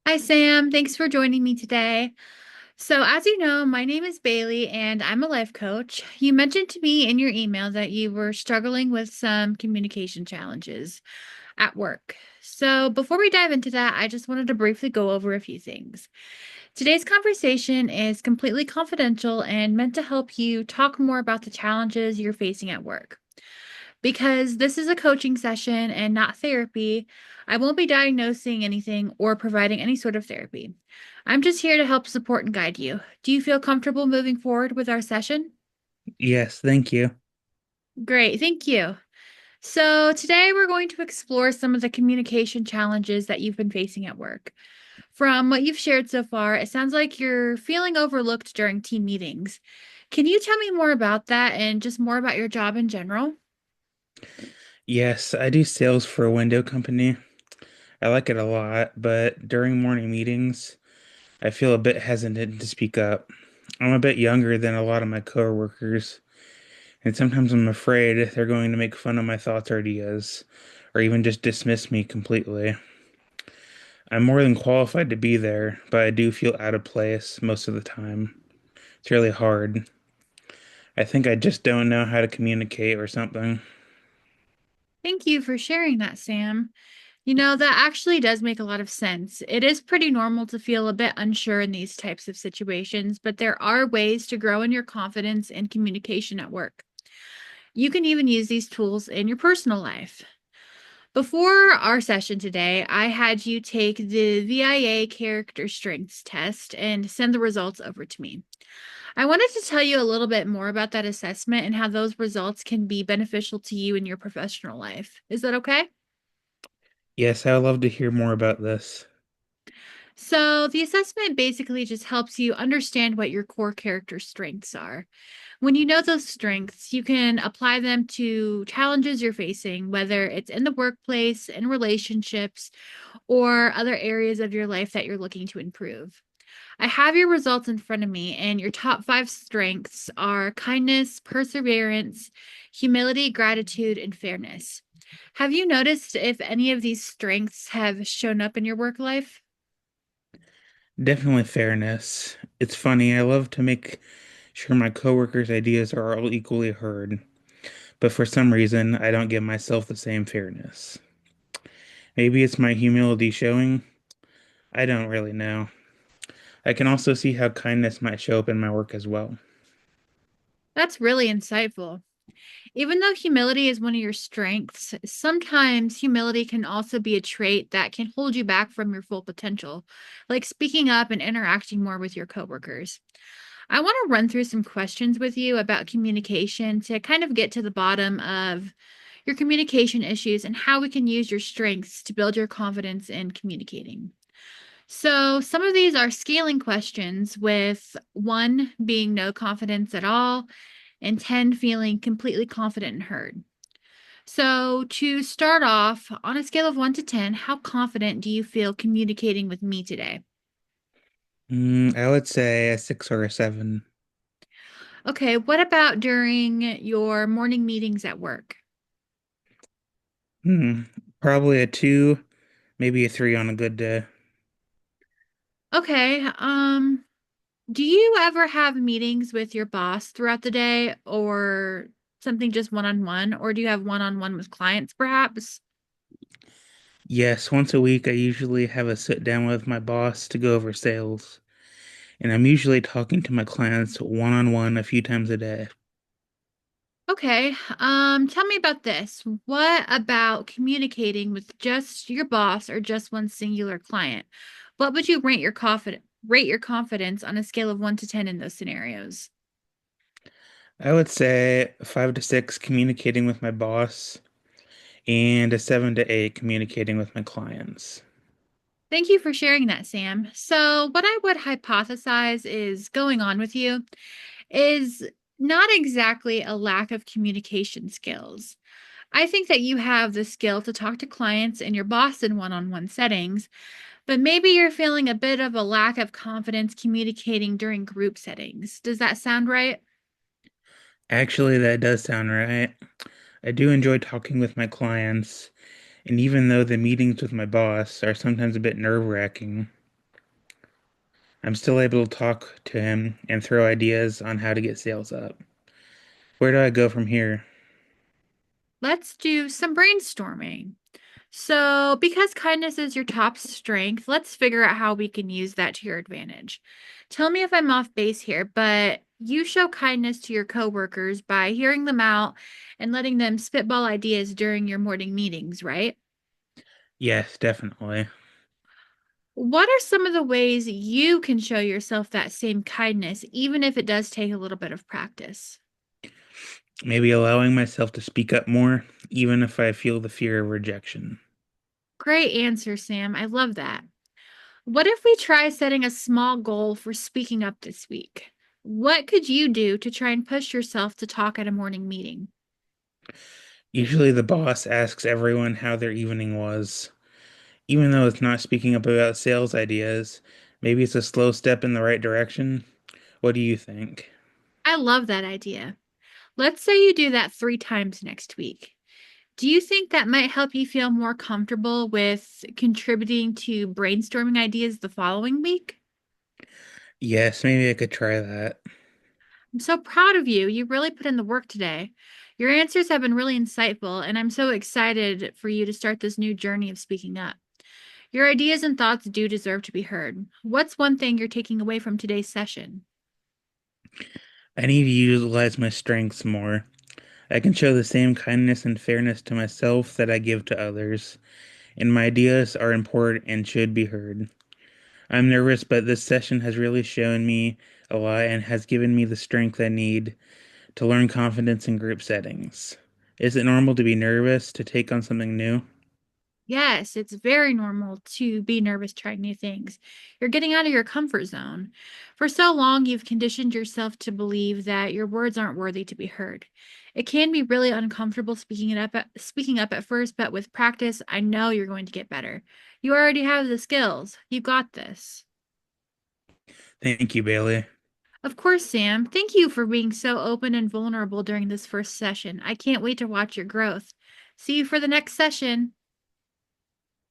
Hi, Sam. Thanks for joining me today. So, as you know, my name is Bailey and I'm a life coach. You mentioned to me in your email that you were struggling with some communication challenges at work. So, before we dive into that, I just wanted to briefly go over a few things. Today's conversation is completely confidential and meant to help you talk more about the challenges you're facing at work. Because this is a coaching session and not therapy, I won't be diagnosing anything or providing any sort of therapy. I'm just here to help support and guide you. Do you feel comfortable moving forward with our session? Yes, thank you. Great, thank you. So, today we're going to explore some of the communication challenges that you've been facing at work. From what you've shared so far, it sounds like you're feeling overlooked during team meetings. Can you tell me more about that and just more about your job in general? Yes, I do sales for a window company. I like it a lot, but during morning meetings, I feel a bit hesitant to speak up. I'm a bit younger than a lot of my coworkers, and sometimes I'm afraid they're going to make fun of my thoughts or ideas, or even just dismiss me completely. I'm more than qualified to be there, but I do feel out of place most of the time. It's really hard. I think I just don't know how to communicate or something. Thank you for sharing that, Sam. That actually does make a lot of sense. It is pretty normal to feel a bit unsure in these types of situations, but there are ways to grow in your confidence and communication at work. You can even use these tools in your personal life. Before our session today, I had you take the VIA character strengths test and send the results over to me. I wanted to tell you a little bit more about that assessment and how those results can be beneficial to you in your professional life. Is that okay? Yes, I would love to hear more about this. So, the assessment basically just helps you understand what your core character strengths are. When you know those strengths, you can apply them to challenges you're facing, whether it's in the workplace, in relationships, or other areas of your life that you're looking to improve. I have your results in front of me, and your top five strengths are kindness, perseverance, humility, gratitude, and fairness. Have you noticed if any of these strengths have shown up in your work life? Definitely fairness. It's funny, I love to make sure my coworkers' ideas are all equally heard, but for some reason, I don't give myself the same fairness. Maybe it's my humility showing. I don't really know. I can also see how kindness might show up in my work as well. That's really insightful. Even though humility is one of your strengths, sometimes humility can also be a trait that can hold you back from your full potential, like speaking up and interacting more with your coworkers. I want to run through some questions with you about communication to kind of get to the bottom of your communication issues and how we can use your strengths to build your confidence in communicating. So, some of these are scaling questions, with one being no confidence at all and 10 feeling completely confident and heard. So, to start off, on a scale of 1 to 10, how confident do you feel communicating with me today? I would say a 6 or a 7. Okay, what about during your morning meetings at work? Hmm, Probably a 2, maybe a 3 on a good day. Okay, do you ever have meetings with your boss throughout the day or something just one-on-one, or do you have one-on-one with clients perhaps? Yes, once a week, I usually have a sit down with my boss to go over sales, and I'm usually talking to my clients one on one a few times a day. Okay, tell me about this. What about communicating with just your boss or just one singular client? What would you rate your confidence on a scale of 1 to 10 in those scenarios? I would say 5 to 6 communicating with my boss, and a 7 to 8 communicating with my clients. Thank you for sharing that, Sam. So, what I would hypothesize is going on with you is not exactly a lack of communication skills. I think that you have the skill to talk to clients and your boss in one-on-one settings, but maybe you're feeling a bit of a lack of confidence communicating during group settings. Does that sound right? Actually, that does sound right. I do enjoy talking with my clients, and even though the meetings with my boss are sometimes a bit nerve-wracking, I'm still able to talk to him and throw ideas on how to get sales up. Where do I go from here? Let's do some brainstorming. So, because kindness is your top strength, let's figure out how we can use that to your advantage. Tell me if I'm off base here, but you show kindness to your coworkers by hearing them out and letting them spitball ideas during your morning meetings, right? Yes, definitely. What are some of the ways you can show yourself that same kindness, even if it does take a little bit of practice? Maybe allowing myself to speak up more, even if I feel the fear of rejection. Great answer, Sam. I love that. What if we try setting a small goal for speaking up this week? What could you do to try and push yourself to talk at a morning meeting? Usually the boss asks everyone how their evening was. Even though it's not speaking up about sales ideas, maybe it's a slow step in the right direction. What do you think? I love that idea. Let's say you do that 3 times next week. Do you think that might help you feel more comfortable with contributing to brainstorming ideas the following week? Yes, maybe I could try that. I'm so proud of you. You really put in the work today. Your answers have been really insightful, and I'm so excited for you to start this new journey of speaking up. Your ideas and thoughts do deserve to be heard. What's one thing you're taking away from today's session? I need to utilize my strengths more. I can show the same kindness and fairness to myself that I give to others, and my ideas are important and should be heard. I'm nervous, but this session has really shown me a lot and has given me the strength I need to learn confidence in group settings. Is it normal to be nervous to take on something new? Yes, it's very normal to be nervous trying new things. You're getting out of your comfort zone. For so long, you've conditioned yourself to believe that your words aren't worthy to be heard. It can be really uncomfortable speaking up at first, but with practice, I know you're going to get better. You already have the skills. You got this. Thank you, Bailey. Of course, Sam. Thank you for being so open and vulnerable during this first session. I can't wait to watch your growth. See you for the next session.